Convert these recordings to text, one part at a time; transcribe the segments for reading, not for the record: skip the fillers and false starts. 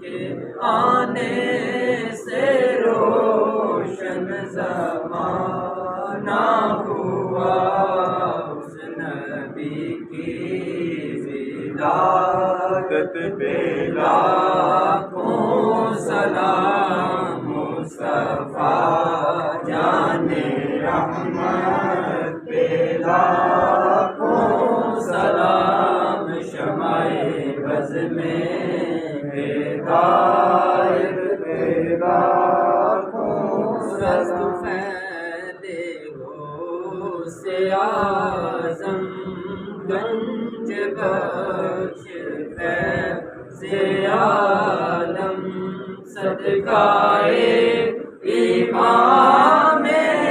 کے آنے سے روشن زمانہ ہوا، اس نبی کی ولادت پہ لاکھوں سلام، مصطفیٰ جان رحمت پہ لاکھوں سلام، شمع بز میں ہدایت پہ لاکھوں سلام، پھیلے ہو سے اعظم گنج بخش سے عالم، صدقائے امام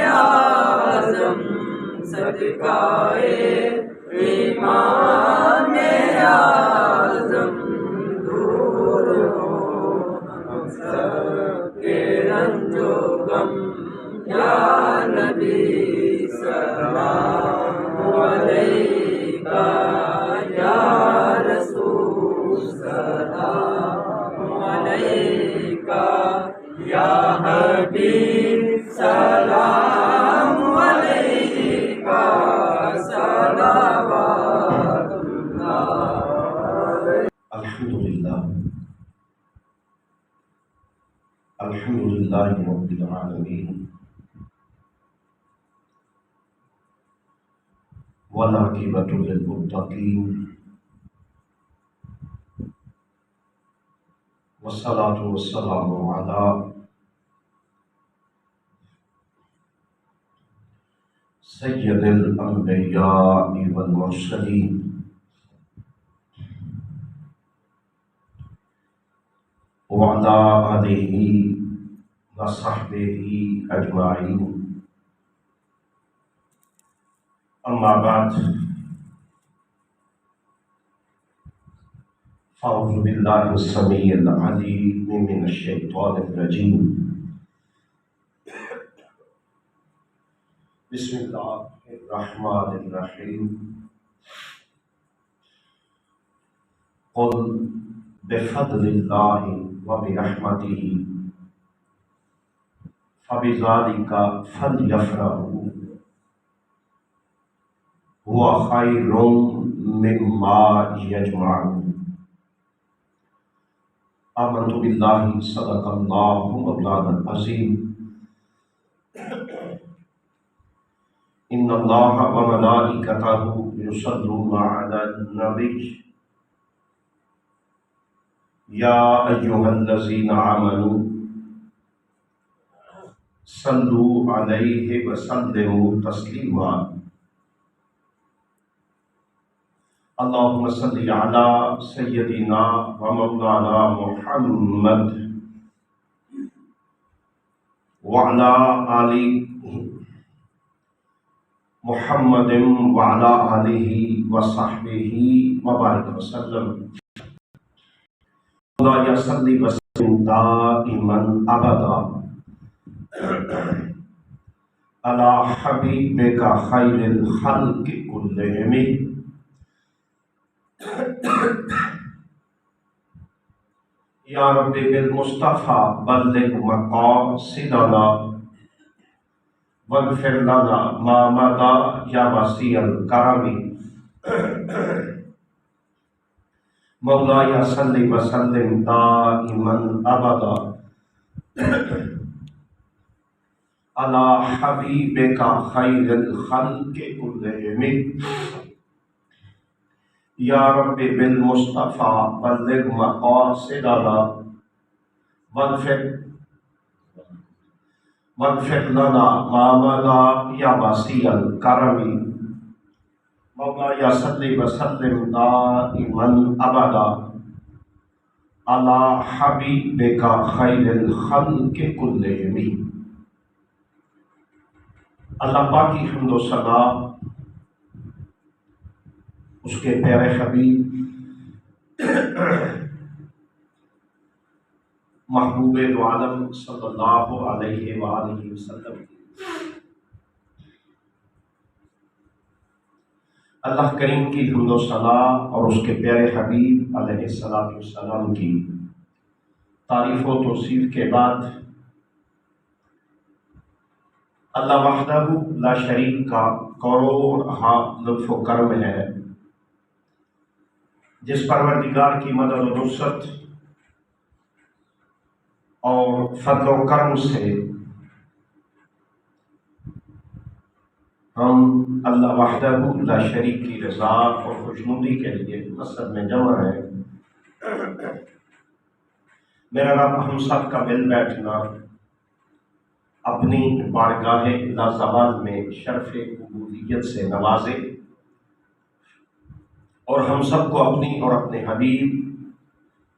اعظم، صدقائے امام اعظم، دور ہو ہم سب کے رنج و غم، یا نبی سلام علیکہ، یا رسول سلام علیکہ، یا حبیب سلام علیکہ، صلوات اللہ علیہ۔ الحمدللہ الحمدللہ رب العالمین، والعاقبۃ للمتقین، والصلاۃ والسلام علی سید الانبیاء والمرسلین، وعلی آلہ وصحبہ اجمعین، اما بعد، فاعوذ باللہ السمیع العلیم من الشیطان الرجیم، بسم اللہ الرحمن الرحیم، قل بفضل اللہ وبرحمتہ فبذلک فلیفرحوا هو خیر مما یجمعون، آمنت باللہ صدق اللہ مولانا العظیم، ان اللہ وملائکتہ یصلون علی النبی، یا ایھا الذین آمنوا صلوا علیہ وسلموا تسلیما، اللہم صل علی سیدنا ومولانا محمد وعلی آل محمد وعلی آلہ وصحبہ وبارک وسلم، مولایا صل وسلم دائما ابدا علی حبیبک خیر الخلق کلہم، یا رب بالمصطفیٰ بلغ مقاصدنا واغفر لنا ما مضى یا وسیع الکرم، مولایا صل وسلم دائما ابدا علی حبیبک خیر الخلق کلہم، یا رب بالمصطفیٰ بلغ مقاصدنا واغفر لنا ما مضى یا وسیع الکرم، مولایا صل وسلم دائما ابدا علی حبیبک خیر الخلق کلہم۔ اللہ پاک کی حمد و ثنا اس کے پیارے حبیب محبوب دو عالم صلی اللہ علیہ وآلہ وسلم، اللہ کریم کی حمد و ثنا اور اس کے پیارے حبیب علیہ السلام کی تعریف و توصیف کے بعد اللہ وحدہ لا شریک کا کروڑ لطف و کرم ہے، جس پروردگار کی مدد و نصرت اور فضل و کرم سے ہم اللہ وحدہ لا شریک کی رضا اور خوشنودی کے لیے مسجد میں جمع ہیں۔ میرا رب ہم سب کا مل بیٹھنا اپنی بارگاہ لازوال میں شرف عبودیت سے نوازے، اور ہم سب کو اپنی اور اپنے حبیب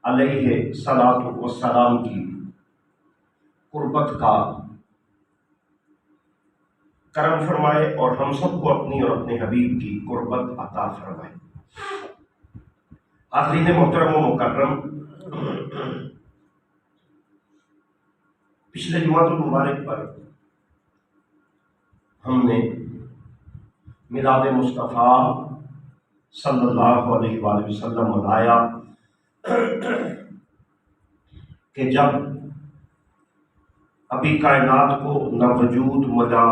علیہ صلاۃ والسلام کی قربت کا کرم فرمائے، اور ہم سب کو اپنی اور اپنے حبیب کی قربت عطا فرمائے۔ حاضرین محترم و مکرم، پچھلے جمعۃ المبارک پر ہم نے میلاد مصطفیٰ صلی اللہ علیہ وآلہ وسلم منایا کہ جب ابھی کائنات کو نہ وجود ملا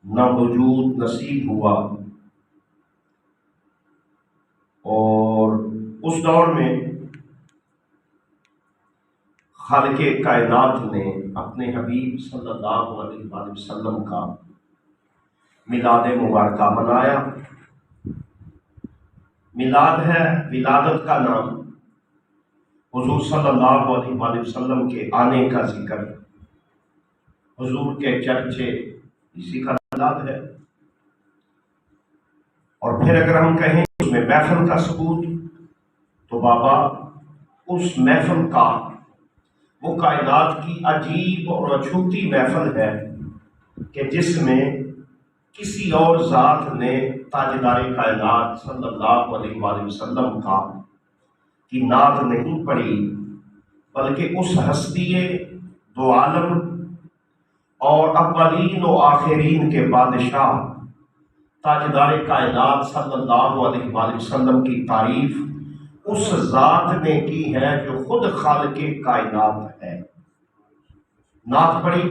نہ وجود نصیب ہوا، اور اس دور میں خالق کائنات نے اپنے حبیب صلی اللہ علیہ وآلہ وسلم کا میلاد مبارکہ منایا۔ میلاد ہے ولادت کا نام، حضور صلی اللہ علیہ وآلہ وسلم کے آنے کا ذکر، حضور کے چرچے، اسی کا میلاد ہے۔ اور پھر اگر ہم کہیں اس میں محفل کا ثبوت، تو بابا اس محفل کا، وہ کائنات کی عجیب اور اچھوتی محفل ہے کہ جس میں کسی اور ذات نے تاجدار کائنات صلی اللہ علیہ وآلہ وسلم کی نعت نہیں پڑھی، بلکہ اس ہستی دو عالم اور اولین و آخرین کے بادشاہ تاجدار کائنات صلی اللہ علیہ وآلہ وسلم کی تعریف اس ذات نے کی ہے جو خود خالق کائنات ہے۔ نعت پڑھی،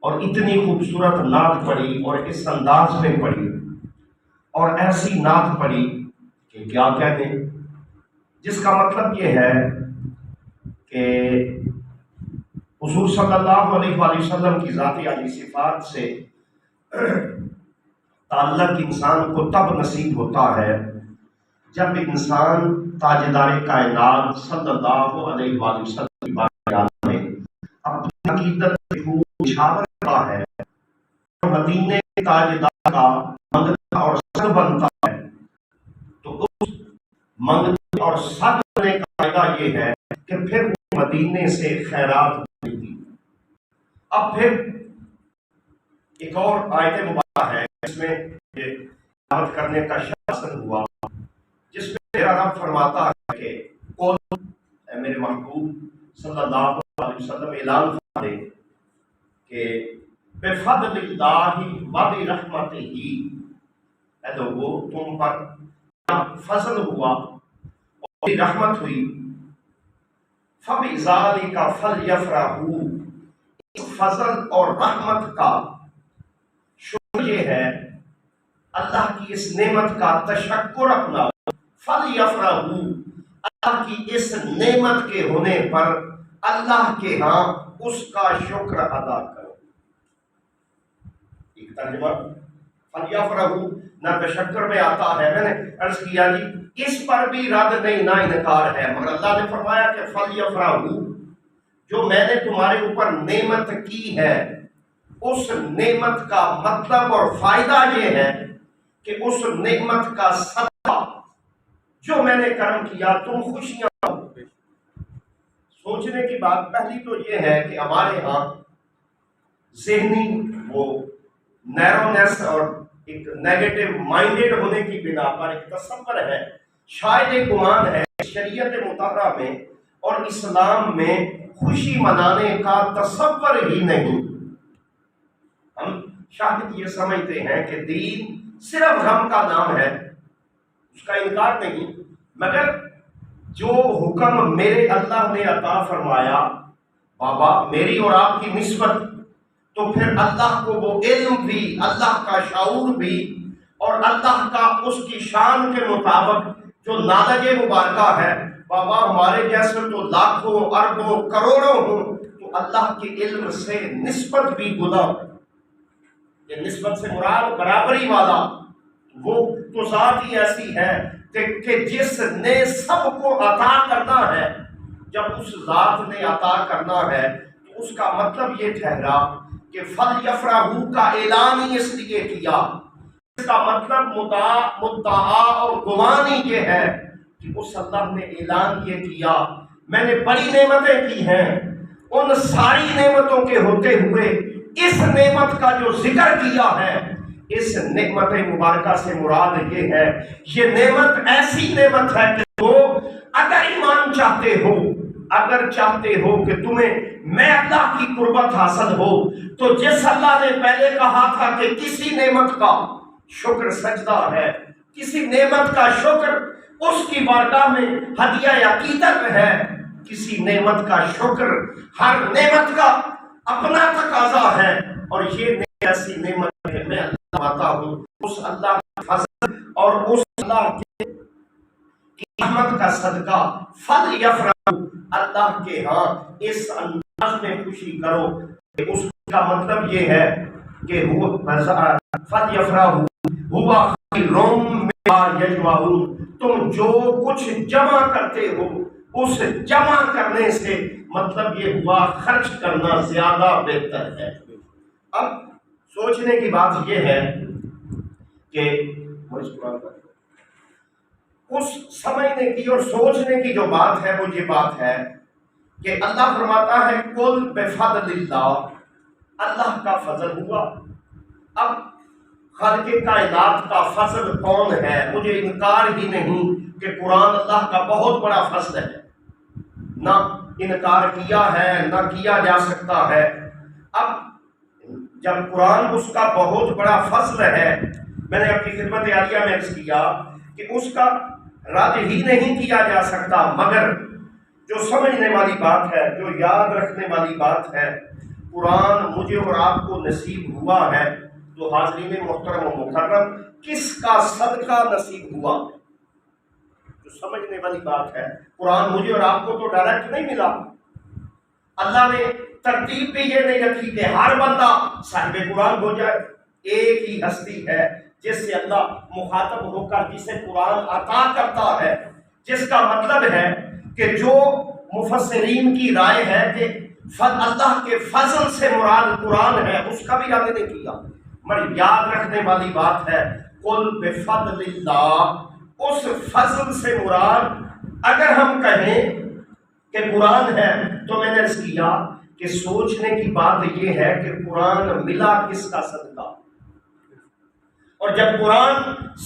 اور اتنی خوبصورت نعت پڑھی، اور اس انداز میں پڑھی، اور ایسی نعت پڑھی کہ کیا کہنے، جس کا مطلب یہ ہے کہ حضور صلی اللہ علیہ وآلہ وسلم کی ذاتی عالی صفات سے تعلق انسان کو تب نصیب ہوتا ہے جب انسان تاجدار کائنات صلی اللہ علیہ وآلہ وسلم کی بارگاہ میں اپنی عقیدت نچھاور کرتا ہے، اور مدینے تاجدار کا منگتا اور صد بنتا ہے۔ تو اس منگنے اور صد بننے کا فائدہ یہ ہے کہ پھر وہ مدینے سے خیرات ملتی۔ اب پھر ایک اور آیت مبارکہ ہے جس میں دعوت کرنے کا شاسن ہوا، جس میں میرا رب فرماتا ہے کہ قل، اے میرے محبوب صلی اللہ علیہ وسلم اعلان فرما دے کہ بفضل اللہ وبرحمتہ، اے لوگو تم پر فضل ہوا اور رحمت ہوئی، فبذالک فلیفرحوا، اس فضل اور رحمت کا شکر یہ ہے، اللہ کی اس نعمت کا تشکر اپنا، فلیفرحوا، اللہ کی اس نعمت کے ہونے پر اللہ کے ہاں اس کا شکر ادا کرو۔ ایک ترجمہ فلیفرحوا نہ تشکر میں آتا ہے، میں نے عرض کیا جی اس پر بھی رد نہیں نہ انکار ہے، مگر اللہ نے فرمایا کہ فلیفرحوا، جو میں نے تمہارے اوپر نعمت کی ہے اس نعمت کا مطلب اور فائدہ یہ ہے کہ اس نعمت کا صدقہ جو میں نے کرم کیا تم خوشیاں ہو۔ سوچنے کی بات پہلی تو یہ ہے کہ ہمارے ہاں ذہنی وہ نیرونیس اور ایک نیگیٹو مائنڈڈ ہونے کی بنا پر ایک تصور ہے، شاید ایک گمان ہے، شریعت مطہرہ میں اور اسلام میں خوشی منانے کا تصور ہی نہیں۔ ہم شاید یہ سمجھتے ہیں کہ دین صرف غم کا نام ہے، اس کا انکار نہیں، مگر جو حکم میرے اللہ نے عطا فرمایا بابا میری اور آپ کی نسبت، تو پھر اللہ کو وہ علم بھی، اللہ کا شعور بھی، اور اللہ کا اس کی شان کے مطابق جو نالج مبارکہ ہے، بابا ہمارے جیسے تو لاکھوں اربوں کروڑوں ہوں، تو اللہ کے علم سے نسبت بھی گنا، یہ نسبت سے مراد برابری والا، وہ تو ذات ہی ایسی ہے کہ جس نے سب کو عطا کرنا ہے، جب اس ذات نے عطا کرنا ہے تو اس کا مطلب یہ ٹھہرا کہ فَلْيَفْرَحُوا کا اعلان ہی اس لیے کیا، اس کا مطلب مدعا اور گمانی یہ ہے کہ اس اللہ نے اعلان یہ کیا میں نے بڑی نعمتیں کی ہیں، ان ساری نعمتوں کے ہوتے ہوئے اس نعمت کا جو ذکر کیا ہے، اس نعمت مبارکہ سے مراد یہ ہے، یہ نعمت ایسی نعمت ہے کہ تو اگر ایمان چاہتے ہو، اگر چاہتے ہو کہ تمہیں میں اللہ کی قربت حاصل ہو، تو جس اللہ نے پہلے کہا تھا کہ کسی نعمت کا شکر سجدہ ہے، کسی نعمت کا شکر اس کی بارگاہ میں ہدیہ عقیدت ہے، کسی نعمت کا شکر، ہر نعمت کا اپنا تقاضا ہے، اور یہ ایسی نعمت ہے میں اللہ آتا ہوں، اس اللہ کے فضل اور اس اللہ کی رحمت کا صدقہ فَلْيَفْرَحُوا، اللہ کے ہاں اس انداز میں خوشی کرو، کہ اس کا مطلب یہ ہے کہ فَلْيَفْرَحُوا هُوَ خَيْرٌ مِّمَّا يَجْمَعُونَ، تم جو کچھ جمع کرتے ہو اس جمع کرنے سے مطلب یہ ہوا خرچ کرنا زیادہ بہتر ہے۔ اب سوچنے کی بات یہ ہے کہ اس سمجھنے کی اور سوچنے کی جو بات ہے وہ یہ بات ہے کہ اللہ فرماتا ہے قُلْ بِفَضْلِ اللَّهِ، اللہ کا فضل ہوا۔ اب خالق کائنات کا فضل کون ہے؟ مجھے انکار ہی نہیں کہ قرآن اللہ کا بہت بڑا فضل ہے، نہ انکار کیا ہے نہ کیا جا سکتا ہے۔ اب جب قرآن اس کا بہت بڑا فضل ہے، میں نے اپنی خدمت عالیہ میں عرض کیا کہ اس کا رد ہی نہیں کیا جا سکتا، مگر جو سمجھنے والی بات ہے، جو یاد رکھنے والی بات ہے، قرآن مجھے اور آپ کو نصیب ہوا ہے، تو حاضرین محترم و مکرم کس کا صدقہ نصیب ہوا؟ جو سمجھنے والی بات ہے، قرآن مجھے اور آپ کو تو ڈائریکٹ نہیں ملا، اللہ نے ترتیب بھی یہ نہیں رکھی کہ ہر بندہ صاحب قرآن ہو جائے، ایک ہی ہستی ہے جس سے اللہ مخاطب ہو کر جسے قرآن عطا کرتا ہے، جس کا مطلب ہے کہ جو مفسرین کی رائے ہے کہ اللہ کے فضل سے مراد قرآن ہے، اس کا بھی رد نہیں کیا، مگر یاد رکھنے والی بات ہے قُلْ بِفَضْلِ اللَّهِ، اس فضل سے مراد اگر ہم کہیں کہ قرآن ہے، تو میں نے عرض کیا کہ سوچنے کی بات یہ ہے کہ قرآن ملا کس کا صدقہ، اور جب قرآن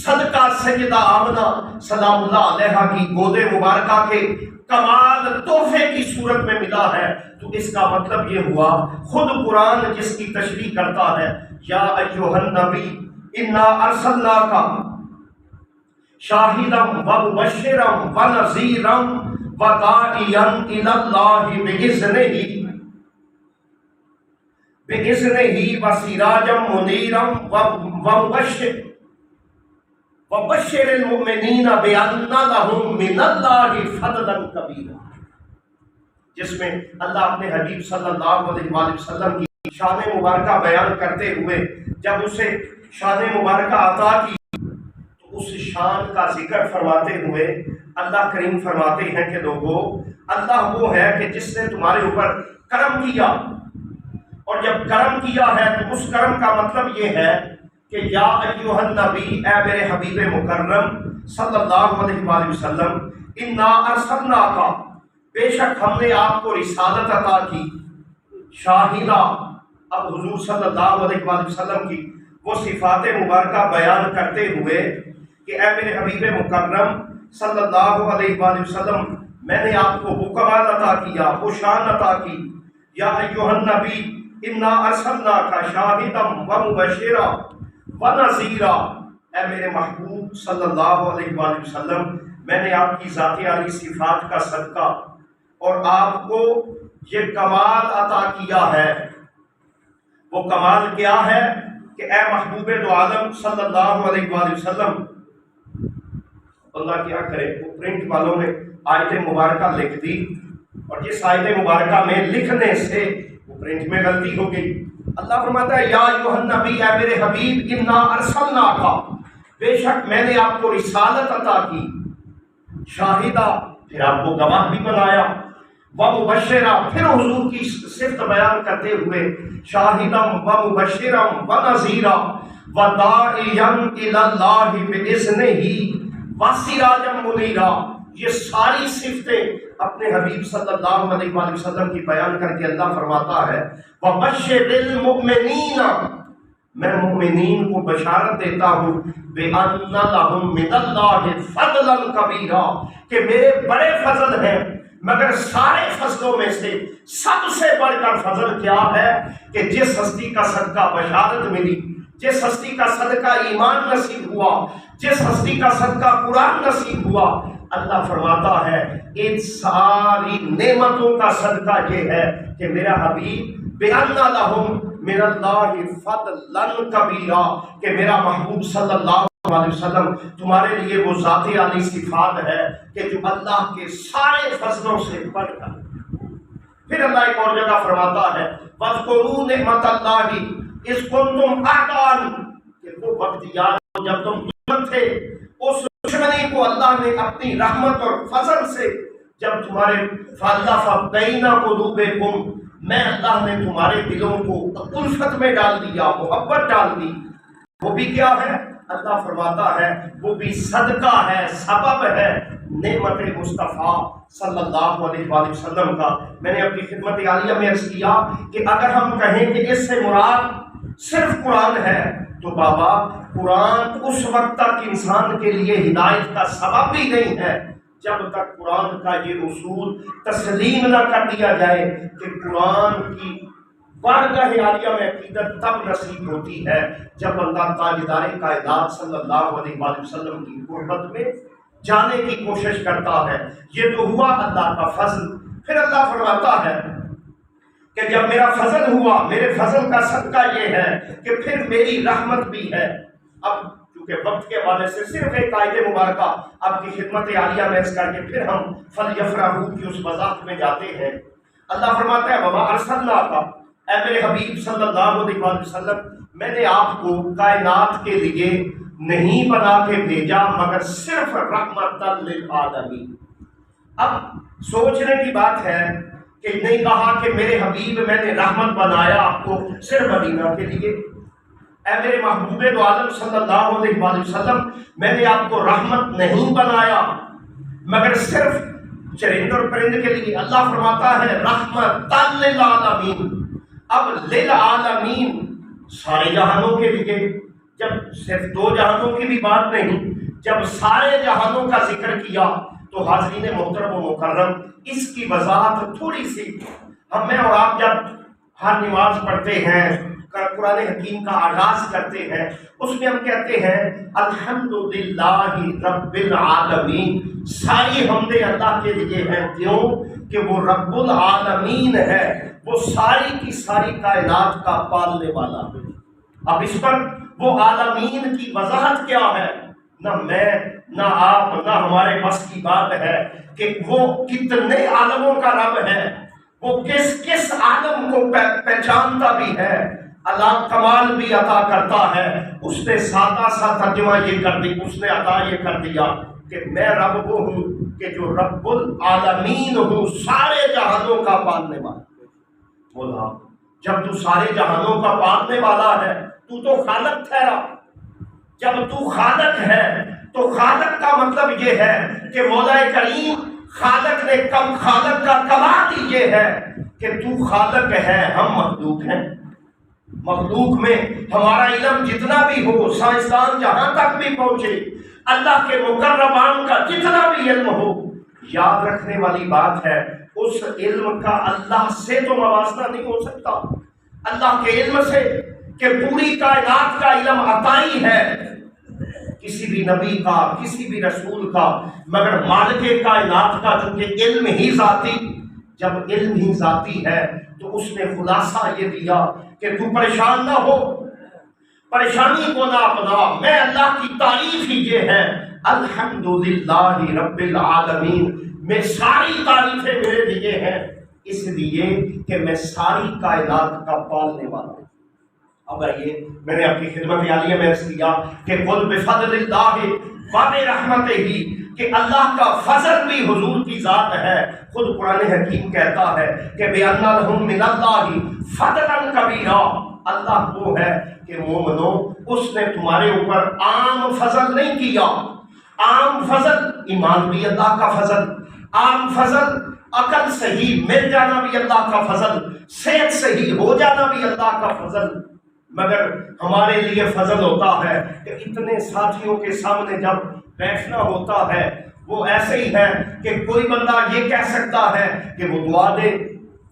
صدقہ سیدہ آمنہ سلام اللہ علیہا کی گود مبارکہ کے کمال تحفے کی صورت میں ملا ہے، تو اس کا مطلب یہ ہوا خود قرآن جس کی تشریح کرتا ہے، یا ایھا النبی انا ارسلناک شاہدا ومبشرا ونذیرا وداعیا الی اللہ بإذنہ وسراجا منیرا وبشر المؤمنین بأن لهم من اللہ فضلا کبیرا، جس میں اللہ اپنے حبیب صلی اللہ علیہ وآلہ وسلم کی شان مبارکہ بیان کرتے ہوئے جب اسے شان مبارکہ عطا کی تو اس شان کا ذکر فرماتے ہوئے اللہ کریم فرماتے ہیں کہ لوگوں، اللہ وہ ہے کہ جس نے تمہارے اوپر کرم کیا، اور جب کرم کیا ہے تو اس کرم کا مطلب یہ ہے کہ یا ایھا النبی، اے میرے حبیب مکرم صلی اللہ علیہ وآلہ وسلم، انا ارسلناک، بے شک ہم نے آپ کو رسالت عطا کی، شاہدہ، اب حضور صلی اللہ علیہ وآلہ وسلم کی وہ صفات مبارکہ بیان کرتے ہوئے کہ اے میرے حبیب مکرم صلی اللہ علیہ وآلہ وسلم، میں نے آپ کو وہ کمال عطا کیا، وہ شان عطا کی، یا ایھا النبی انا ارسلناک شاہدا ومبشرا ونذیرا، اے میرے محبوب صلی اللہ علیہ وآلہ وسلم، میں نے آپ کی ذات عالی صفات کا صدقہ اور آپ کو یہ کمال عطا کیا ہے۔ وہ کمال کیا ہے کہ اے محبوب دو عالم صلی اللہ علیہ وآلہ وسلم، اللہ کیا کرے، وہ پرنٹ والوں نے آیت مبارکہ لکھ دی، اور جس آیت مبارکہ میں لکھنے سے وہ پرنٹ میں غلطی ہو گئی۔ اللہ فرماتا ہے یا ایھا النبی، اے میرے حبیب، انا ارسلناک، بے شک میں نے آپ کو رسالت عطا کی، شاہدہ، پھر آپ کو گواہ بھی بنایا، ومبشرا، پھر حضور کی صفت بیان کرتے ہوئے شاہدہ ومبشرا ونذیرا وداعیا الی اللہ باذنہ وسراجا منیرا، یہ ساری صفتیں اپنے حبیب صلی اللہ علیہ وآلہ وسلم کی بیان کر کے اللہ فرماتا ہے وبشر المؤمنین، میں مومنین کو بشارت دیتا ہوں بِأَنَّ لَهُم مِّنَ اللَّهِ فَضْلًا كَبِيرًا، کہ میرے بڑے فضل ہیں، مگر سارے فضلوں میں سے سب سے بڑھ کر فضل کیا ہے کہ جس ہستی کا صدقہ بشارت ملی، جس ہستی کا صدقہ ایمان نصیب ہوا، جس ہستی کا صدقہ قرآن نصیب ہوا، اللہ فرماتا ہے ان ساری نعمتوں کا صدقہ یہ ہے کہ میرا حبیب بِأَنَّ لَهُم مِّنَ اللَّهِ فَضْلًا كَبِيرًا، کہ میرا محبوب صلی اللہ علیہ وسلم تمہارے لیے وہ ذات عالی صفات ہے کہ جو اللہ کے سارے فضلوں سے بڑھ کر۔ پھر اللہ ایک اور جگہ فرماتا ہے وَاذْكُرُوا نِعْمَتَ اللَّهِ إِذْ كُنتُمْ أَعْدَاءً، کہ وہ وقت یاد ہو جب تم دشمن تھے، اس دشمنی کو اللہ نے اپنی رحمت اور فضل سے، جب تمہارے فَأَلَّفَ بَيْنَ قُلُوبِكُمْ، میں اللہ نے تمہارے دلوں کو الفت میں ڈال دیا، محبت ڈال دی۔ وہ بھی کیا ہے؟ اللہ فرماتا ہے وہ بھی صدقہ ہے، سبب ہے نعمت مصطفیٰ صلی اللہ علیہ وآلہ وسلم کا۔ میں نے اپنی خدمت عالیہ میں عرض کیا کہ اگر ہم کہیں کہ اس سے مراد صرف قرآن ہے تو بابا قرآن اس وقت تک انسان کے لیے ہدایت کا سبب بھی نہیں ہے جب تک قرآن کا یہ اصول تسلیم نہ کر دیا جائے کہ قرآن کی بارگاہ عالیہ میں عقیدت تب نصیب ہوتی ہے جب اللہ تاجدار کائنات صلی اللہ علیہ وآلہ وسلم کی قربت میں جانے کی کوشش کرتا ہے۔ یہ تو ہوا اللہ کا فضل۔ پھر اللہ فرماتا ہے کہ جب میرا فضل ہوا، میرے فضل کا صدقہ یہ ہے کہ پھر میری رحمت بھی ہے۔ اب چونکہ وقت کے حوالے سے صرف ایک آیت مبارکہ آپ کی خدمت عالیہ میں عرض کر کے پھر ہم فَلْيَفْرَحُوا کی اس وضاحت میں جاتے ہیں۔ اللہ فرماتا ہے وَمَا أَرْسَلْنَاكَ، اے میرے حبیب صلی اللہ علیہ وآلہ وسلم، میں نے آپ کو کائنات کے لیے نہیں بنا کے بھیجا مگر صرف رحمتاً للعالمین۔ اب سوچنے کی بات ہے کہ نہیں کہا کہ میرے حبیب میں نے رحمت بنایا آپ کو صرف مدینہ کے لیے، اے میرے محبوب دو عالم صلی اللہ علیہ وآلہ وسلم، میں نے آپ کو رحمت نہیں بنایا مگر صرف چرند اور پرند کے لیے۔ اللہ فرماتا ہے رحمتاً للعالمین۔ اب للعالمین سارے جہانوں کے لیے، جب صرف دو جہانوں کی بھی بات نہیں، جب سارے جہانوں کا ذکر کیا تو حاضرین محترم و مکرم اس کی وضاحت تھوڑی سی میں اور آپ جب ہر نماز پڑھتے ہیں، قرآن حکیم کا آغاز کرتے ہیں، اس میں ہم کہتے ہیں الحمدللہ رب العالمین، ساری حمدیں اللہ کے لیے ہیں۔ کیوں؟ کہ وہ رب العالمین ہے، وہ ساری کی ساری کائنات کا پالنے والا ہے۔ اب اس پر وہ عالمین کی وضاحت کیا ہے؟ نہ میں نہ آپ نہ ہمارے بس کی بات ہے کہ وہ کتنے عالموں کا رب ہے، وہ کس کس عالم کو پہچانتا بھی ہے، اللہ کمال بھی عطا کرتا ہے۔ اس نے سادہ سا ترجمہ یہ کر دی، اس نے عطا یہ کر دیا کہ میں رب وہ ہوں کہ جو رب العالمین ہوں، سارے جہانوں کا پالنے والا۔ بولا جب تو سارے جہانوں کا پالنے والا ہے تو خالق ٹھہرا۔ جب تو خالق ہے تو خالق کا مطلب یہ ہے کہ مولا کریم خالق نے کم خالق کا کمال ہی یہ ہے کہ تو خالق ہے، ہم مخلوق ہیں۔ مخلوق میں ہمارا علم جتنا بھی ہو، سائنسدان جہاں تک بھی پہنچے، اللہ کے مقربان کا جتنا بھی علم ہو، یاد رکھنے والی بات ہے اس علم کا اللہ سے تو موازنہ نہیں ہو سکتا۔ اللہ کے علم سے کہ پوری کائنات کا علم عطائی ہے، کسی بھی نبی کا، کسی بھی رسول کا، مگر مالک کائنات کا، چونکہ علم ہی ذاتی، جب علم ہی ذاتی ہے تو اس نے خلاصہ یہ دیا کہ تو پریشان نہ ہو، پریشانی کو نہ اپنا، میں اللہ کی تعریف ہی یہ ہے، الحمدللہ رب العالمین، میں ساری تعریفیں میرے لیے ہیں، اس لیے کہ میں ساری کائنات کا پالنے والا ہوں۔ اب آئیے، میں نے اپنی خدمت عالیہ میں عرض کیا کہ قل بفضل اللہ وبرحمتہ، کہ اللہ کا فضل بھی حضور کی ذات ہے۔ خود قرآن حکیم کہتا ہے کہ بِأَنَّ لَهُم مِّنَ اللَّهِ فَضْلًا كَبِيرًا، اللہ وہ ہے کہ مومنو، اس نے تمہارے اوپر عام فضل نہیں کیا۔ عام فضل ایمان بھی اللہ کا فضل، عام فضل عقل صحیح مل جانا بھی اللہ کا فضل، صحت صحیح ہو جانا بھی اللہ کا فضل، مگر ہمارے لیے فضل ہوتا ہے کہ اتنے ساتھیوں کے سامنے جب بیٹھنا ہوتا ہے، وہ ایسے ہی ہے کہ کوئی بندہ یہ کہہ سکتا ہے کہ وہ دعا دے،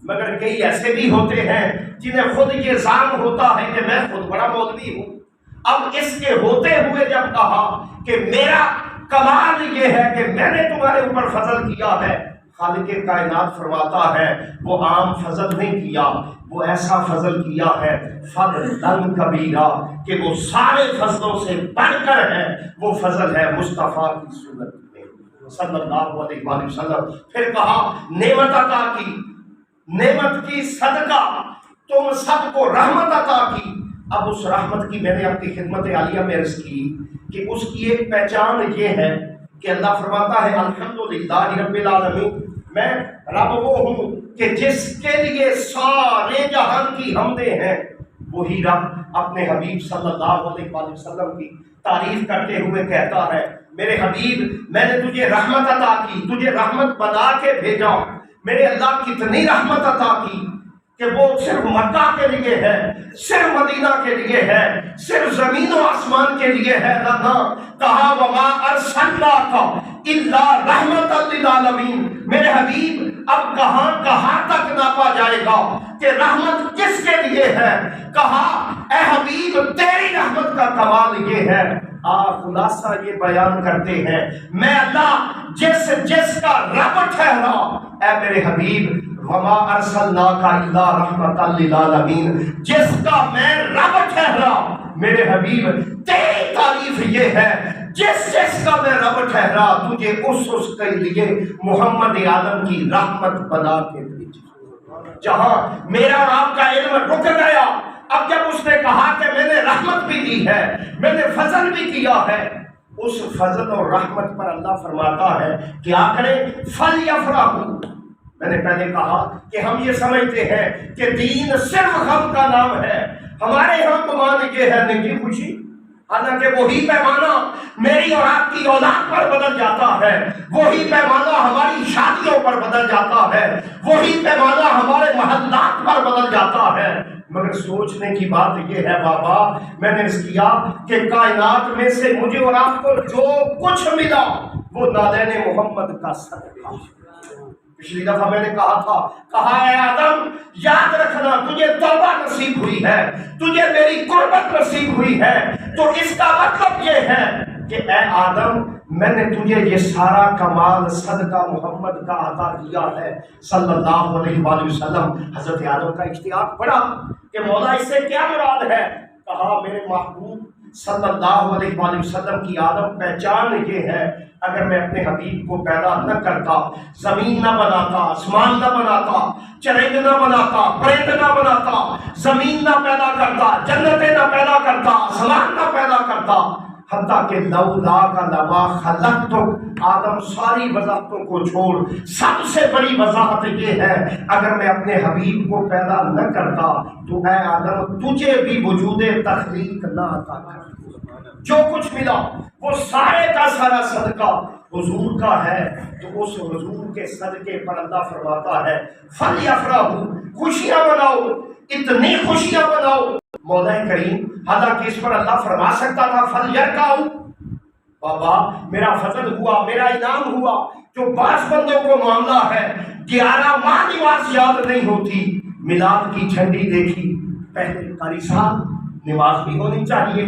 مگر کئی ایسے بھی ہوتے ہیں جنہیں خود یہ ظاہر ہوتا ہے کہ میں خود بڑا مولوی ہوں۔ اب اس کے ہوتے ہوئے جب کہا کہ میرا کمال یہ ہے کہ میں نے تمہارے اوپر فضل کیا ہے، خالق کائنات فرماتا ہے وہ عام فضل نہیں کیا، وہ ایسا فضل کیا ہے فضلاً کبیرا، کہ وہ سارے فضلوں سے بڑھ کر ہے، وہ فضل ہے مصطفیٰ کی سنت میں صلی اللہ علیہ وآلہ وسلم۔ پھر کہا نعمت عطا کی، نعمت کی صدقہ تم سب کو رحمت عطا کی۔ اب اس رحمت کی میں نے اپنی خدمت عالیہ میں عرض کی کہ اس کی ایک پہچان یہ ہے کہ اللہ فرماتا ہے الحمدللہ رب العالمین، میں رب وہ ہوں کہ جس کے لیے سارے جہان کی حمدیں ہیں۔ وہی رب اپنے حبیب صلی اللہ علیہ وآلہ وسلم کی تعریف کرتے ہوئے کہتا ہے میرے حبیب، میں نے تجھے رحمت عطا کی، تجھے رحمت بنا کے بھیجا۔ میرے اللہ کتنی رحمت عطا کی کہ وہ صرف مکہ کے لیے ہے، صرف مدینہ کے لیے ہے، صرف زمین و آسمان کے لیے ہے نہ، کہا وما ارسلناک الا رحمت للعالمین۔ میرے حبیب اب کہاں تک ناپا جائے گا کہ رحمت کس کے لیے ہے؟ کہا اے حبیب تیری رحمت کا کمال یہ ہے، خلاصہ یہ بیان کرتے ہیں میں اللہ جس کا رب ٹھہرا، اے میرے حبیب وما ارسلناک الا رحمت للعالمین، جس کا میں رب ٹھہرا میرے حبیب تیری تعریف یہ ہے، جس کا میں رب ٹھہرا تجھے اس کے لیے محمد عالم کی رحمت بنا کے بھیجا۔ جہاں میرا اور آپ کا علم رک گیا، اب جب اس نے کہا کہ میں نے رحمت بھی دی ہے، میں نے فضل بھی کیا ہے، اس فضل اور رحمت پر اللہ فرماتا ہے کیا کریں فَلْيَفْرَحُوا۔ میں نے پہلے کہا کہ ہم یہ سمجھتے ہیں کہ دین صرف غم کا نام ہے، ہمارے یہاں گمان یہ ہے ننگی خوشی، حالانکہ وہی پیمانہ میری اور آپ کی اولاد پر بدل جاتا ہے، وہی پیمانہ ہماری شادیوں پر بدل جاتا ہے، وہی پیمانہ ہمارے محلات پر بدل جاتا ہے۔ مگر سوچنے کی بات یہ ہے بابا، میں نے اس کیا کہ کائنات میں سے مجھے اور آپ کو جو کچھ ملا وہ نالین محمد کا صدقہ۔ پچھلی دفعہ میں نے کہا اے آدم یاد رکھنا تجھے توبہ نصیب ہوئی ہے، تجھے میری قربت نصیب ہوئی ہے، تو اس کا مطلب یہ ہے کہ اے آدم میں نے تجھے یہ سارا کمال صدقہ محمد کا عطا کیا ہے صلی اللہ علیہ وآلہ وسلم۔ حضرت آدم کا اشتیاق پڑا کہ مولا اس سے کیا مراد ہے؟ کہا میرے محبوب صلی اللہ علیہ وآلہ وسلم کی آدم پہچان یہ ہے، اگر میں اپنے حبیب کو پیدا نہ کرتا، زمین نہ بناتا، آسمان نہ بناتا، چرند نہ بناتا، پرند نہ بناتا، زمین نہ پیدا کرتا، جنتیں نہ پیدا کرتا، آسمان نہ پیدا کرتا، حتیٰ کہ لولاک لما خلقتک، آدم ساری وضاحتوں کو چھوڑ، سب سے بڑی وضاحت یہ ہے اگر میں اپنے حبیب کو پیدا نہ کرتا تو اے آدم تجھے بھی وجود تخلیق نہ عطا کرتا۔ جو کچھ ملا وہ سارے کا سارا صدقہ حضور کا ہے، تو اس حضور کے صدقے پر اللہ فرماتا ہے فَلْيَفْرَحُوا، خوشیاں مناؤ، اتنی خوشیاں مناؤ۔ مولا کریم حالانکہ اس پر اللہ فرما سکتا تھا فَلْيَرْكَعُوا، بابا میرا فضل ہوا، میرا انعام ہوا، جو بعض بندوں کو معاملہ ہے 11 ماہ نماز یاد نہیں ہوتی، میلاد کی جھنڈی دیکھی، پہلے قاری صاحب نماز بھی ہونی چاہیے،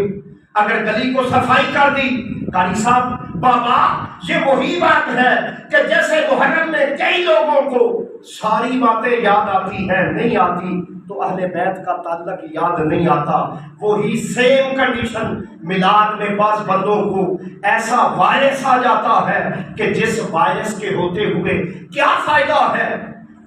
اگر گلی کو صفائی کر دی، قاری صاحب بابا یہ وہی بات ہے کہ جیسے محرم میں کئی لوگوں کو ساری باتیں یاد آتی ہیں، نہیں آتی تو اہل بیت کا تعلق یاد نہیں آتا، وہی سیم کنڈیشن میلاد میں بعض بندوں کو ایسا وائرس آ جاتا ہے کہ جس وائرس کے ہوتے ہوئے کیا فائدہ ہے،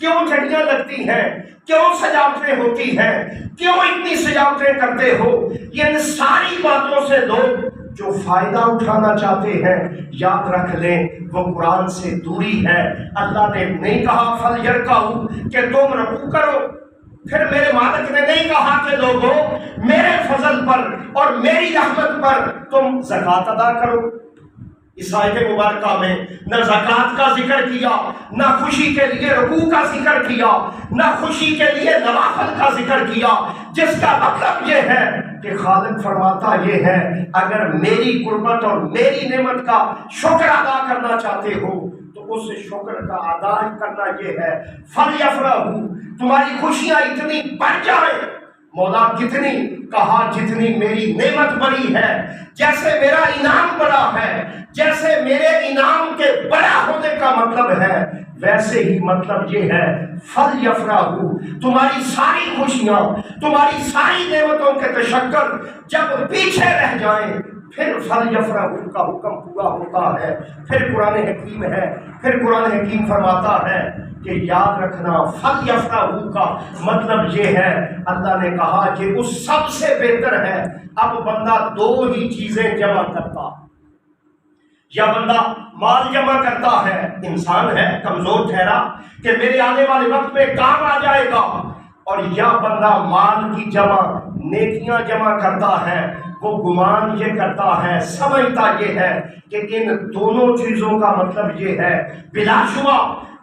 کیوں جھڑیاں لگتی ہیں، کیوں سجاوٹیں ہوتی ہیں، کیوں اتنی سجاوٹیں کرتے ہو، ان ساری باتوں سے لوگ جو فائدہ اٹھانا چاہتے ہیں یاد رکھ لیں وہ قرآن سے دوری ہے۔ اللہ نے نہیں کہا فَلْيَرْكَعُوا کہ تم رکوع کرو، پھر میرے مالک نے نہیں کہا کہ لوگوں میرے فضل پر اور میری رحمت پر تم زکوٰۃ ادا کرو۔ اس آیت مبارکہ میں نہ زکوٰۃ کا ذکر کیا، نہ خوشی کے لیے رکوع کا ذکر کیا، نہ خوشی کے لیے نوافل کا ذکر کیا، جس کا مطلب یہ ہے کہ خالق فرماتا یہ ہے اگر میری قربت اور میری نعمت کا شکر ادا کرنا چاہتے ہو تو اس شکر کا ادا کرنا یہ ہے فَلْيَفْرَحُوا، تمہاری خوشیاں اتنی بڑھ جائیں۔ مولا کتنی؟ کہا جتنی میری نعمت بڑی ہے، جیسے میرا انعام بڑا ہے، جیسے میرے انعام کے بڑا ہونے کا مطلب ہے ویسے ہی مطلب یہ ہے فَلْيَفْرَحُوا، تمہاری ساری خوشیاں، تمہاری ساری نعمتوں کے تشکر جب پیچھے رہ جائیں پھر فَلْيَفْرَحُوا کا حکم پورا ہوتا ہے۔ پھر قرآن حکیم ہے، پھر قرآن حکیم فرماتا ہے کہ یاد رکھنا فَلْيَفْرَحُوا کا مطلب یہ ہے، اللہ نے کہا کہ اس سب سے بہتر ہے اب بندہ دو ہی چیزیں جمع کرتا، یا بندہ مال جمع کرتا ہے، انسان ہے کمزور ٹھہرا کہ میرے آنے والے وقت میں کام آ جائے گا، اور یا بندہ مال کی جمع نیکیاں جمع کرتا ہے، وہ گمان یہ کرتا ہے، سمجھتا یہ ہے کہ ان دونوں چیزوں کا مطلب یہ ہے بلا شبہ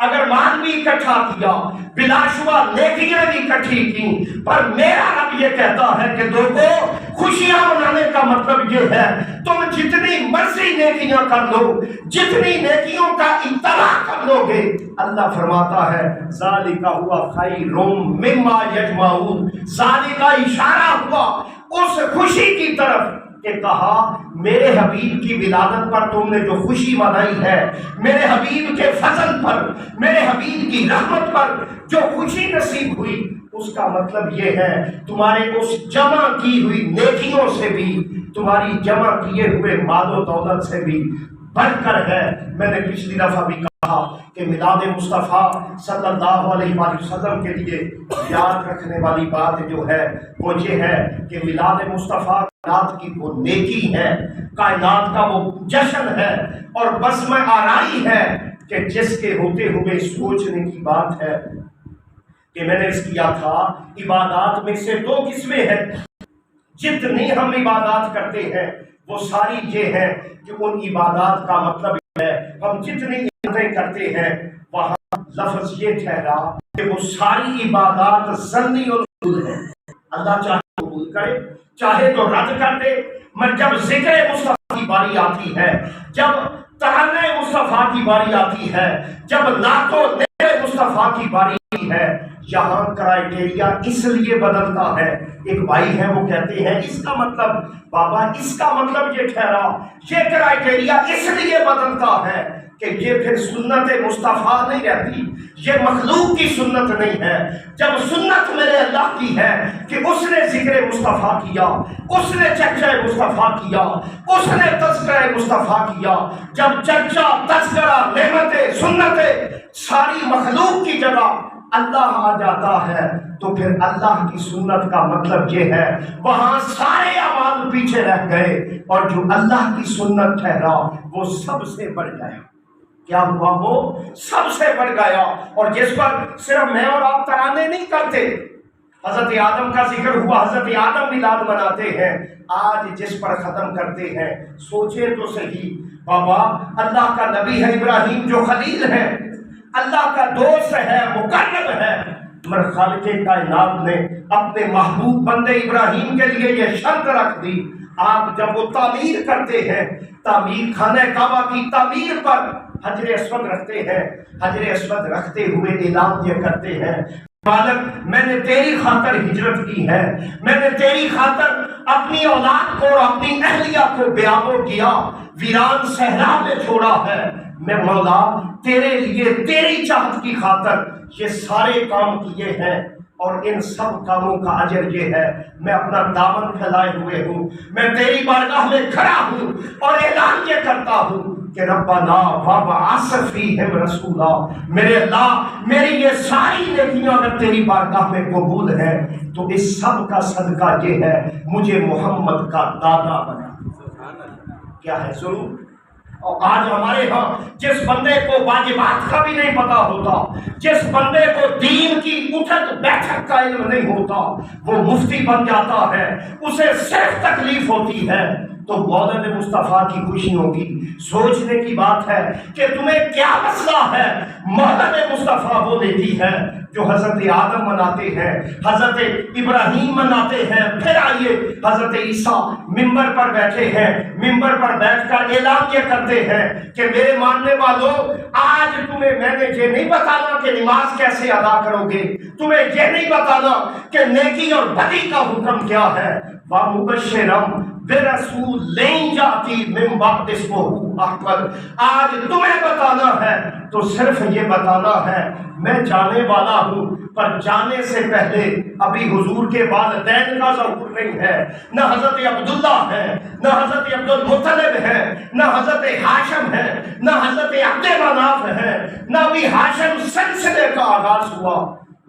اگر مال بھی اکٹھا کیا، بلا شبہ نیکیاں بھی اکٹھی کی، پر میرا رب یہ کہتا ہے کہ لوگوں خوشیاں منانے کا مطلب یہ ہے تم جتنی مرضی نیکیاں کر لو، جتنی نیکیوں کا اطلاع کر لو گے، اللہ فرماتا ہے ذالک ہوا خیر مما یجمعون، ذالک اشارہ ہوا اس خوشی کی طرف کہ کہا میرے حبیب کی ولادت پر تم نے جو خوشی منائی ہے، میرے حبیب کے فضل پر، میرے حبیب کی رحمت پر جو خوشی نصیب ہوئی، اس کا مطلب یہ ہے تمہارے اس جمع کی ہوئی نیکیوں سے بھی، تمہاری جمع کیے ہوئے مال و دولت سے بھی بڑھ کر ہے۔ میں نے پچھلی دفعہ بھی کہا کہ میلاد مصطفیٰ صلی اللہ علیہ وآلہ وسلم کے لیے یاد رکھنے والی بات جو ہے وہ یہ ہے کہ میلاد مصطفیٰ کائنات کی وہ نیکی ہے، کائنات کا وہ جشن ہے اور بزم آرائی ہے کہ جس کے ہوتے ہوئے سوچنے کی بات ہے کہ میں نے اس کیا تھا عبادات میں سے دو قسمیں ہیں، جتنی ہم عبادات کرتے ہیں وہ ساری یہ ہے کہ ان عبادات کا مطلب ہے ہم جتنی عبادتیں کرتے ہیں وہاں لفظ یہ ٹھہرا کہ وہ ساری عبادات ظنی اور محدود ہیں، اللہ چاہے قبول کرے چاہے تو رد کر دے، مگر جب ذکر مصطفیٰ کی باری آتی ہے، جب ترانے مصطفیٰ کی باری آتی ہے، جب نعت و نعت مصطفیٰ کی باری آتی ہے، یہاں کرائیٹیریا اس لیے بدلتا ہے۔ ایک بھائی ہے وہ کہتے ہیں اس کا مطلب بابا اس کا مطلب یہ ٹھہرا، یہ کرائیٹیریا اس لیے بدلتا ہے کہ یہ پھر سنت مصطفیٰ نہیں رہتی، یہ مخلوق کی سنت نہیں ہے۔ جب سنت میرے اللہ کی ہے کہ اس نے ذکر مصطفیٰ کیا، اس نے چرچہ مصطفیٰ کیا، اس نے تذکرہ مصطفیٰ کیا، جب چرچہ تذکرہ نعمتیں سنتیں ساری مخلوق کی جگہ اللہ آ جاتا ہے تو پھر اللہ کی سنت کا مطلب یہ ہے وہاں سارے اعمال پیچھے رہ گئے اور جو اللہ کی سنت ٹھہرا وہ سب سے بڑھ گیا۔ کیا ہوا؟ وہ سب سے بڑھ گیا، اور جس پر صرف میں اور آپ ترانے نہیں کرتے، حضرت آدم کا ذکر ہوا، حضرت آدم میلاد مناتے ہیں، آج جس پر ختم کرتے ہیں سوچے تو صحیح بابا اللہ کا نبی ہے ابراہیم جو خلیل ہے، اللہ کا دوست ہے، مقرب ہے، مگر خالق کائنات نے اپنے محبوب بندے ابراہیم کے لیے یہ شرط رکھ دی، آپ جب وہ تعمیر کرتے ہیں، تعمیر خانہ کعبہ کی تعمیر پر حجر اسود رکھتے ہیں، حجر اسود رکھتے ہوئے اعلان یہ کرتے ہیں بالک میں نے تیری خاطر ہجرت کی ہے، میں نے تیری خاطر اپنی اولاد کو اور اپنی اہلیہ کو بیابو کیا، ویران صحرا میں چھوڑا ہے۔ میں مولا تیرے لیے تیری چاہت کی خاطر یہ سارے کام کیے ہیں، اور ان سب کاموں کا اجر یہ ہے میں اپنا دامن پھیلائے ہوئے ہوں، میں تیری بارگاہ میں کھڑا ہوں اور اعلان یہ کرتا ہوں کہ ربنا وابعث فیہم رسولا، میرے اللہ میری یہ ساری نیکیاں اگر تیری بارگاہ میں قبول ہے تو اس سب کا صدقہ یہ ہے مجھے محمد کا دادا بنا۔ کیا ہے ضرور؟ اور آج ہمارے ہاں جس بندے کو واجبات کا بھی نہیں پتا ہوتا، جس بندے کو دین کی اٹھک بیٹھک کا علم نہیں ہوتا، وہ مفتی بن جاتا ہے، اسے صرف تکلیف ہوتی ہے، تو مولد مصطفیٰ کی خوشیوں کی سوچنے کی بات ہے کہ تمہیں کیا مسئلہ ہے۔ مولد مصطفیٰ وہ دیتی ہے جو حضرت آدم مناتے ہیں، حضرت ابراہیم مناتے ہیں، پھر آئیے حضرت عیسیٰ ممبر پر بیٹھے ہیں، ممبر پر بیٹھ کر اعلان یہ کرتے ہیں کہ میرے ماننے والوں، آج تمہیں میں نے یہ نہیں بتانا کہ نماز کیسے ادا کرو گے، تمہیں یہ نہیں بتانا کہ نیکی اور بدی کا حکم کیا ہے، وَمُبَشِّرًا بِرَسُولٍ يَأْتِي مِن بَعْدِ اسْمُهُ أَحْمَدُ۔ آج تمہیں بتانا ہے تو صرف یہ بتانا ہے میں جانے والا ہوں، پر جانے سے پہلے ابھی حضور کے والدین کا ظہور نہیں ہے، نہ حضرت عبداللہ ہے، نہ حضرت عبد المطلب ہے، نہ حضرت ہاشم ہے، نہ حضرت عبد مناف ہے، نہ ابھی ہاشم سلسلے کا آغاز ہوا،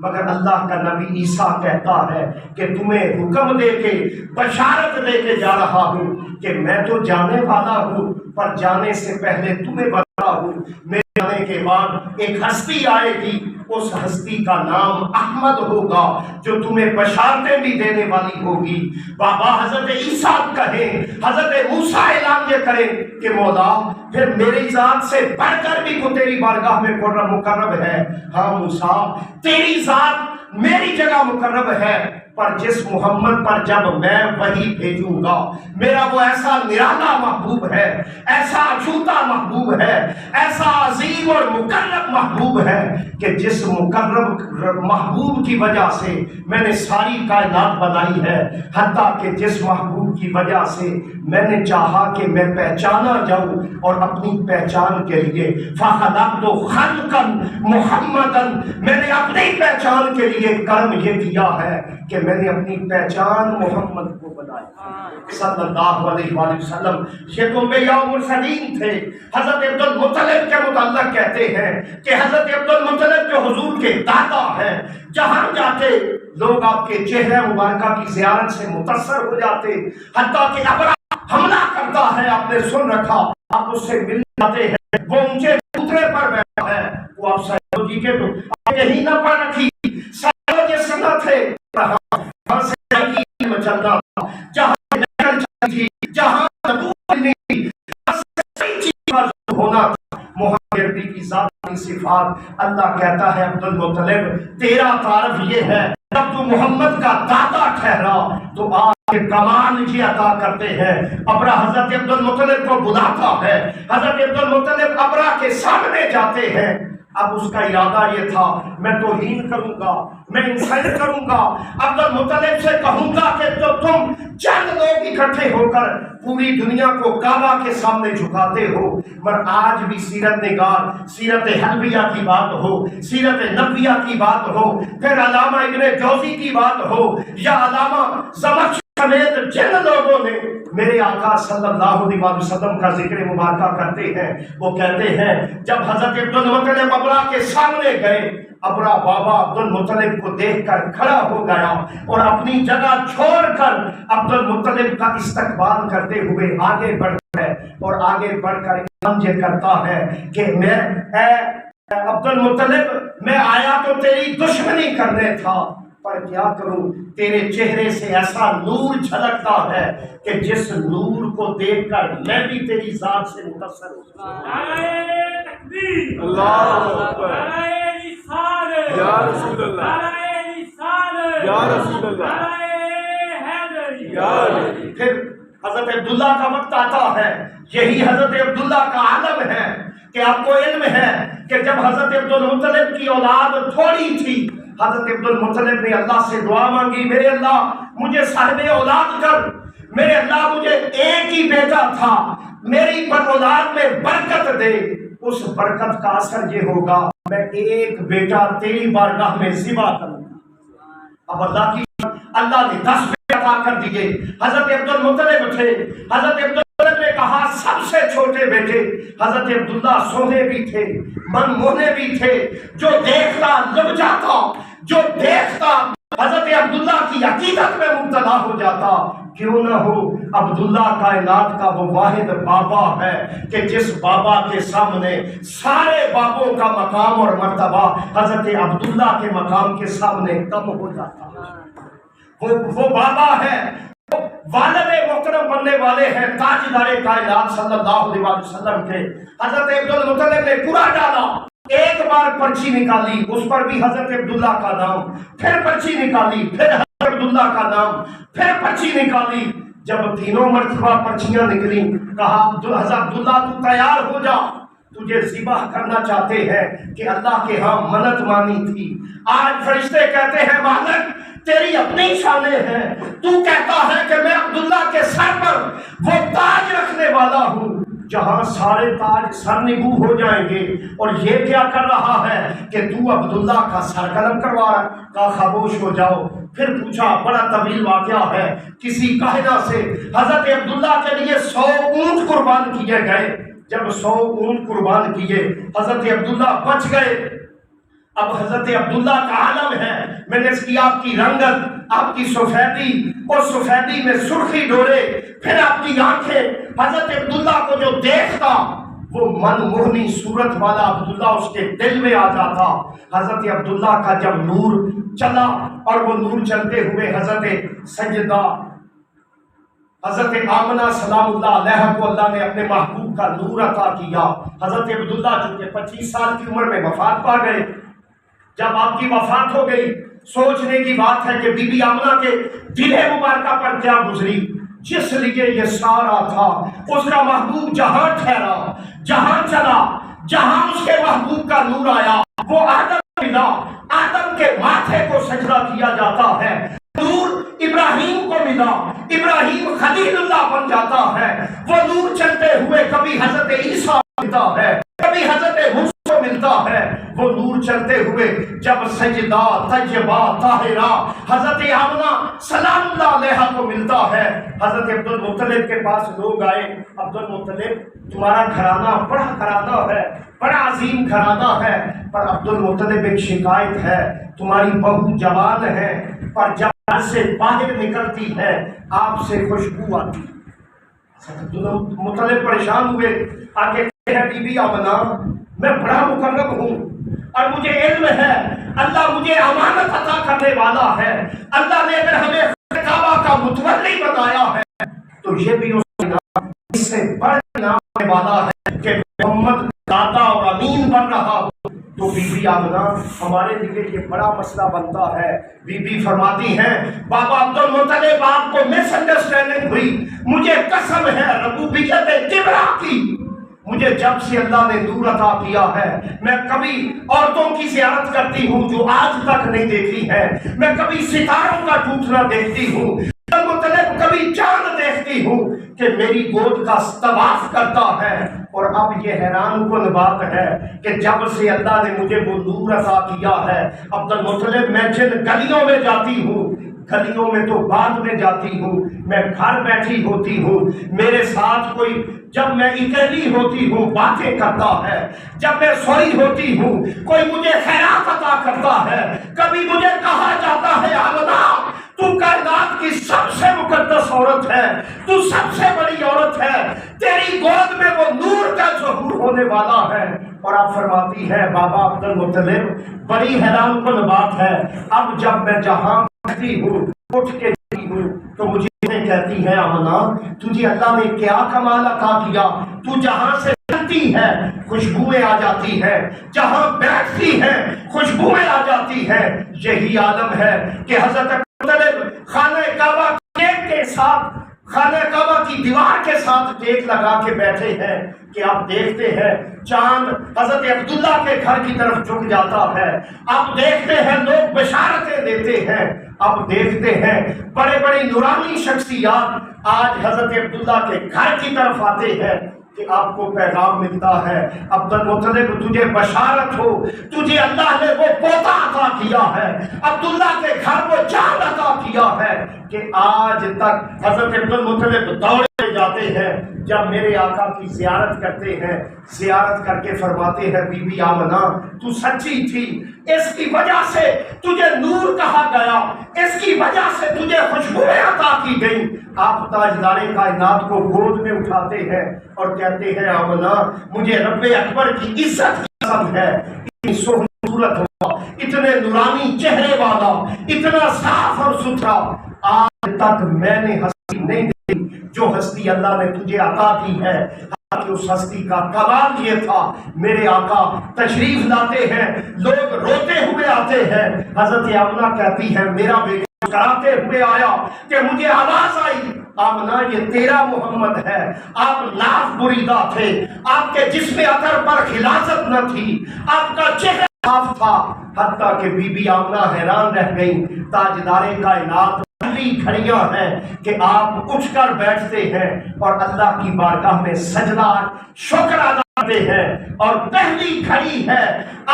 مگر اللہ کا نبی عیسیٰ کہتا ہے کہ تمہیں حکم دے کے بشارت دے کے جا رہا ہوں کہ میں تو جانے والا ہوں، پر جانے سے پہلے تمہیں بتا ہوں میرے جانے کے بعد ایک ہستی آئے گی، اس ہستی کا نام احمد ہوگا جو تمہیں بشارتیں بھی دینے والی ہوگی۔ بابا حضرت عیسیٰ کہیں، حضرت موسیٰ اعلان یہ کریں کہ مولا پھر میری ذات سے بڑھ کر بھی تو تیری بارگاہ میں مقرب ہے۔ ہاں موسیٰ تیری ذات میری جگہ مقرب ہے، پر جس محمد پر جب میں وحی بھیجوں گا میرا وہ ایسا نرالا محبوب ہے، ایسا اچھوتا محبوب ہے، ایسا عظیم اور مقرب محبوب ہے کہ جس مقرب محبوب کی وجہ سے میں نے ساری کائنات بنائی ہے، حتیٰ کہ جس محبوب کی وجہ سے میں نے چاہا کہ میں پہچانا جاؤں اور اپنی پہچان کے لیے فَخَلَقْتُ خَلْقًا مُحَمَّدًا، میں نے اپنی پہچان کے لیے کرم یہ کیا ہے کہ میں نے اپنی پہچان محمد کو بنایا صلی اللہ علیہ وآلہ وسلم۔ یہ تو انبیاء و مرسلین تھے۔ حضرت عبد المطلب کے متعلق کہتے ہیں کہ حضرت عبد المطلب جو حضور کے دادا ہیں، جہاں جاتے لوگ آپ کے چہرے مبارکہ کی زیارت سے متاثر ہو جاتے، حتیٰ کہ ابرا حملہ کرتا ہے، آپ نے سن رکھا، آپ اس سے مل جاتے ہیں، وہ اونچے اترے پر بیٹھا ہے، وہ آپ سیدو جی کے تو آپ یہی نہ پڑھ رکھی سیدو جی سنت ہے، وہاں سے کی مچلنا جہاں نکل چلی تھی، جہاں نبوت نہیں تھی، وہاں سے صحیح چیز کا ہونا محمد کی ذاتی صفات۔ اللہ کہتا ہے عبد المطلب تیرا تعارف یہ ہے، جب تو محمد کا دادا ٹھہرا تو آپ کے کمال یہ عطا کرتے ہیں۔ ابرا حضرت عبد المطلب کو بلاتا ہے، حضرت عبد المطلب ابرا کے سامنے جاتے ہیں، اب اس کا ارادہ یہ تھا میں توہین کروں گا، میں انسلٹ کروں گا، عبد المطلب سے کہوں گا کہ تو تم چند لوگ اکٹھے ہو کر پوری دنیا کو کعبہ کے سامنے جھکاتے ہو۔ مگر آج بھی سیرت نگار، سیرت حلبیہ کی بات ہو، سیرت نبویہ کی بات ہو، پھر علامہ ابن جوزی کی بات ہو، یا علامہ زمخشری سمیت جن لوگوں نے میرے آقا صلی اللہ علیہ وسلم کا ذکر مبارکہ کرتے ہیں، وہ کہتے ہیں جب حضرت عبد المطلب ابرا کے سامنے گئے، ابرا بابا عبد المطلب کو دیکھ کر کھڑا ہو گیا اور اپنی جگہ چھوڑ کر عبد المطلب کا استقبال کرتے ہوئے آگے بڑھتا ہے، اور آگے بڑھ کر یہ کرتا ہے کہ میں عبد المطلب میں آیا تو تیری دشمنی کرنے تھا، پر کیا کروں تیرے چہرے سے ایسا نور جھلکتا ہے کہ جس نور کو دیکھ کر میں بھی تیری ذات سے متاثر ہوں۔ نعرہ تکبیر، اللہ اکبر، نعرہ رسالت، یا رسول اللہ، نعرہ رسالت، یا رسول اللہ، نعرہ حیدری، یا علی۔ پھر حضرت عبداللہ کا وقت آتا ہے، یہی حضرت عبداللہ کا عالم ہے کہ آپ کو علم ہے کہ جب حضرت عبد المطلب کی اولاد تھوڑی تھی، حضرت عبد المطلب نے اللہ سے دعا مانگی، میرے اللہ مجھے صاحب اولاد کر، میرے اللہ مجھے ایک ہی بیٹا تھا، میری پر اولاد میں برکت دے۔ اس برکت کا اثر یہ ہوگا میں ایک بیٹا تیری بارگاہ میں ذبح کروں گا۔ اب اللہ نے 10 بیٹے عطا کر دیے۔ حضرت عبد المطلب تھے، حضرت عبد المطلب نے کہا سب سے چھوٹے بیٹے حضرت عبداللہ سونے بھی تھے، من موہنے بھی تھے، جو دیکھتا لب جاتا، جو دیکھتا حضرت عبداللہ کی عقیدت میں مبتلا ہو جاتا۔ کیوں نہ ہو، عبداللہ کائنات کا وہ واحد بابا ہے کہ جس بابا کے سامنے سارے بابوں کا مقام اور مرتبہ حضرت عبداللہ کے مقام کے سامنے کم ہو جاتا۔ وہ بابا ہے، وہ والد محترم بننے والے ہیں، تاجدار کائنات صلی اللہ علیہ وسلم کے۔ حضرت عبد المطلب نے پورا ڈالا، ایک بار پرچی نکالی، اس پر بھی حضرت عبداللہ کا نام، پھر پرچی نکالی، پھر حضرت عبداللہ کا نام، پھر پرچی نکالی۔ جب تینوں مرتبہ پرچیاں نکلی، کہا حضرت عبداللہ تو تیار ہو جا، تجھے ذبح کرنا چاہتے ہیں کہ اللہ کے ہاں منت مانی تھی۔ آج فرشتے کہتے ہیں مالک تیری اپنی شانیں ہیں، تو کہتا ہے کہ میں عبداللہ کے سر پر وہ تاج رکھنے والا ہوں جہاں سارے تاج سر نگو ہو جائیں گے، اور یہ کیا کر رہا ہے کہ تو عبداللہ کا سر قلم کروا کا خاموش ہو جاؤ۔ پھر پوچھا، بڑا طویل واقعہ ہے، کسی کاہنہ سے حضرت عبداللہ کے لیے 100 اونٹ قربان کیے گئے۔ جب 100 اونٹ قربان کیے، حضرت عبداللہ بچ گئے۔ اب حضرت عبداللہ کا عالم ہے، میں نے اس کی آپ کی رنگت، آپ کی سفیدی، اور سفیدی میں سرخی ڈورے، پھر آپ کی آنکھیں، حضرت عبداللہ کو جو دیکھتا وہ من موہنی صورت والا عبداللہ اس کے دل میں آ جاتا۔ حضرت عبداللہ کا جب نور چلا، اور وہ نور چلتے ہوئے حضرت سیدہ حضرت آمنہ سلام اللہ علیہ کو اللہ نے اپنے محبوب کا نور عطا کیا۔ حضرت عبداللہ چونکہ 25 سال کی عمر میں وفات پا گئے۔ جب آپ کی وفات ہو گئی، سوچنے کی بات ہے کہ بی بی آمنہ کے دل مبارکہ پر کیا گزری۔ جس لیے یہ سارا تھا، اس کا محبوب جہاں ٹھہرا، جہاں چلا، جہاں اس کے محبوب کا نور آیا، وہ آدم ملا، آدم کے ماتھے کو سجدہ کیا جاتا ہے۔ نور ابراہیم کو ملا، ابراہیم خلیل اللہ بن جاتا ہے۔ وہ نور چلتے ہوئے کبھی حضرت عیسیٰ ملتا ہے، کبھی حضرت موسیٰ ملتا ہے۔ وہ نور چلتے ہوئے جب سجدہ طیبہ طاہرہ حضرت آمنہ سلام اللہ علیہ کو ملتا ہے، حضرت عبد المطلب کے پاس لوگ آئے، عبد المطلب تمہارا گھرانہ بڑا گھرانہ ہے، بڑا عظیم گھرانہ ہے، پر عبد المطلب ایک شکایت ہے، تمہاری بہو جوان ہے، پر جب گھر سے باہر نکلتی ہے آپ سے خوشبو آتی ہے۔ عبد المطلب پریشان ہوئے، آگے کہتے ہیں بی بی آمنہ میں بڑا مقرب ہوں اور مجھے علم ہے اللہ مجھے امانت عطا کرنے والا ہے، اللہ نے اگر ہمیں کعبہ کا متولی بنایا ہے تو یہ بھی اس سے بڑا نام والا ہے کہ محمد داتا اور امین بن رہا ہو۔ تو بی بی آمنہ ہمارے لیے یہ بڑا مسئلہ بنتا ہے۔ بی بی فرماتی ہیں بابا عبد المطلب آپ کو مس انڈرسٹینڈنگ ہوئی، مجھے قسم ہے ربوبیت کبریٰ کی، مجھے جب سے اللہ نے نور عطا کیا ہے میں کبھی عورتوں کی زیارت کرتی ہوں جو آج تک نہیں دیکھی ہے، میں کبھی ستاروں کا ٹوٹنا دیکھتی ہوں، مطلب کبھی چاند دیکھتی ہوں کہ میری گود کا طواف کرتا ہے۔ اور اب یہ حیران کن بات ہے کہ جب سے اللہ نے مجھے وہ نور عطا کیا ہے، عبد المطلب میں جن گلیوں میں جاتی ہوں، گلیوں میں تو بعد میں جاتی ہوں، میں گھر بیٹھی ہوتی ہوں، میرے ساتھ کوئی جب میں اکیلی ہوتی ہوں باتیں کرتا ہے، جب میں سوئی ہوتی ہوں کوئی مجھے خیرات عطا کرتا ہے، کبھی مجھے کہا جاتا ہے آمنہ تو کائنات کی سب سے مقدس عورت ہے، تو سب سے بڑی عورت ہے، تیری گود میں وہ نور کا ظہور ہونے والا ہے۔ اور آپ فرماتی ہے بابا عبد المطلب بڑی حیران کن بات ہے، اب جب میں جہاں بیٹھتی ہوں اٹھ کے جاتی ہوں تو مجھے کہتی ہے آمنہ تجھے اللہ نے کیا کمال عطا کیا، تو جہاں سے چلتی ہے خوشبوئیں آ جاتی ہے، جہاں بیٹھتی ہے خوشبوئیں آ جاتی ہے۔ یہی عالم ہے کہ حضرت خانہ کعبہ کے ساتھ، خانہ کعبہ کی دیوار کے ساتھ ٹیک لگا کے بیٹھے ہیں کہ آپ دیکھتے ہیں چاند حضرت عبداللہ کے گھر کی طرف جھک جاتا ہے، آپ دیکھتے ہیں لوگ بشارت لیتے ہیں، اب دیکھتے ہیں بڑے بڑے نورانی شخصیات آج حضرت عبداللہ کے گھر کی طرف آتے ہیں کہ آپ کو پیغام ملتا ہے، عبد المطلب تجھے بشارت ہو، تجھے اللہ نے وہ پوتا عطا کیا ہے، عبداللہ کے گھر وہ جان عطا کیا ہے کہ آج تک حضرت عبد المطلب دوڑے جاتے ہیں جب میرے آقا کی زیارت کرتے ہیں، زیارت کر کے فرماتے ہیں بی بی آمنہ تو سچی تھی، اس کی وجہ سے تجھے نور کہا گیا، اس کی وجہ سے تجھے خوشبوئیں عطا کی گئیں۔ آپ تاجدار کائنات کو گود میں اٹھاتے ہیں اور کہتے ہیں آمنہ مجھے رب اکبر کی عزت کی قسم ہے، اتنی سونی صورت ہوا، اتنے نورانی چہرے والا، اتنا صاف اور ستھرا، آج تک میں نے ہستی نہیں دیکھی جو ہستی اللہ نے تجھے عطا کی ہے۔ کہ اس ہستی کا کمال یہ تھا، میرے آقا تشریف لاتے ہیں، لوگ روتے ہوئے آتے ہیں، حضرت آمنہ کہتی ہے میرا بیٹا کراتے ہوئے آیا کہ مجھے آواز آئی آمنہ یہ تیرا محمد ہے، آپ لاف بریدہ تھے، آپ کے جسم عطر پر خلاصت نہ تھی، آپ کا چہرہ صاف تھا، حتیٰ کہ بی بی آمنہ حیران رہ گئی۔ تاجدار کائنات پہلی گھڑیاں ہیں کہ آپ اٹھ کر بیٹھتے ہیں اور اللہ کی بارگاہ میں سجدہ شکر ادا کرتے ہیں، اور پہلی گھڑی ہے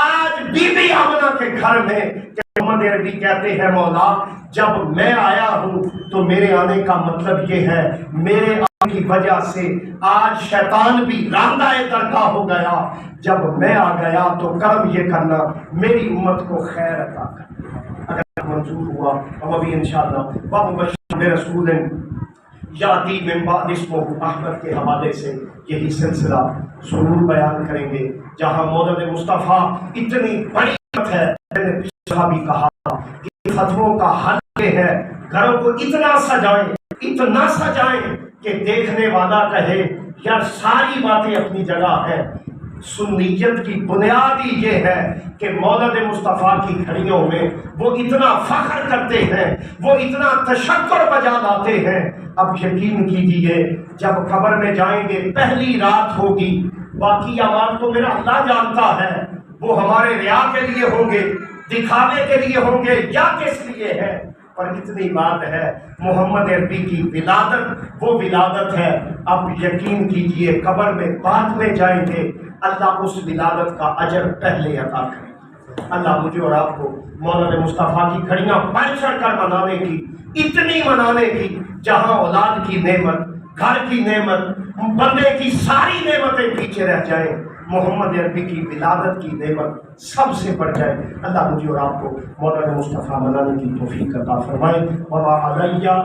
آج بی بی آمنہ کے گھر میں کہ محمد عربی کہتے ہیں مولا جب میں آیا ہوں تو میرے آنے کا مطلب یہ ہے میرے آنے کی وجہ سے آج شیطان بھی راندہ درگاہ ہو گیا، جب میں آ گیا تو کرم یہ کرنا میری امت کو خیر عطا کرنا۔ اگر منظور ہوا ہم ابھی انشاءاللہ باب بشر برسول یاتی من بعد اسمہ احمد کے حوالے سے یہی سلسلہ ضرور بیان کریں گے، جہاں مولد مصطفیٰ اتنی بڑی بات ہے، میں نے پچھلا بھی کہا کہ فتووں کا حل یہ ہے گھروں کو اتنا سجائیں کہ دیکھنے والا کہے یار ساری باتیں اپنی جگہ ہیں۔ سنیت کی بنیاد ہی یہ ہے کہ مولد مصطفیٰ کی گھڑیوں میں وہ اتنا فخر کرتے ہیں، وہ اتنا تشکر بجا لاتے ہیں۔ اب یقین کیجئے جب قبر میں جائیں گے پہلی رات ہوگی، باقی اعمال تو میرا اللہ جانتا ہے، وہ ہمارے ریا کے لیے ہوں گے، دکھاوے کے لیے ہوں گے یا کس لیے ہے، پر اتنی بات ہے محمد عربی کی ولادت وہ ولادت ہے۔ اب یقین کیجئے قبر میں بعد میں جائیں گے، اللہ اس ولادت کا اجر پہلے عطا کرے۔ اللہ مجھے اور آپ کو مولانا مصطفیٰ کی گھڑیاں بڑھ چڑھ کر منانے کی، اتنی منانے کی جہاں اولاد کی نعمت، گھر کی نعمت، بندے کی ساری نعمتیں پیچھے رہ جائیں، محمد عربی کی ولادت کی نعمت سب سے بڑھ جائے۔ اللہ مجھے اور آپ کو مولانا مصطفیٰ منانے کی توفیق عطا فرمائے۔ وما علیہ